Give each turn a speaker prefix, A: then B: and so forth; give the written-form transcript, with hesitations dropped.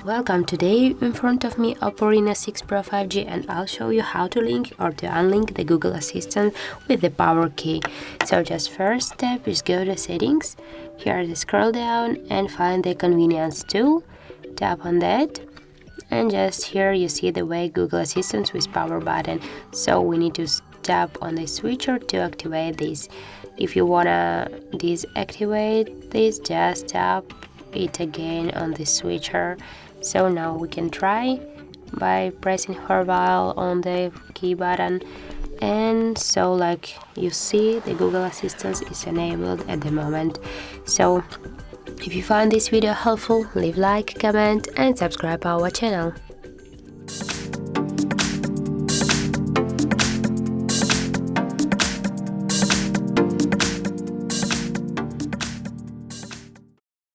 A: Welcome. Today in front of me OPPO Reno6 Pro 5G, and I'll show you how to link or to unlink the Google Assistant with the power key. So just first step is go to settings, here the scroll down and find the convenience tool, tap on that, and just here you see the way Google Assistant with power button. So we need to tap on the switcher to activate this. If you wanna deactivate this, just tap it again on the switcher. So now we can try by pressing horizontal on the key button, and so like you see the Google Assistant is enabled at the moment. So if you find this video helpful, leave like, comment and subscribe our channel.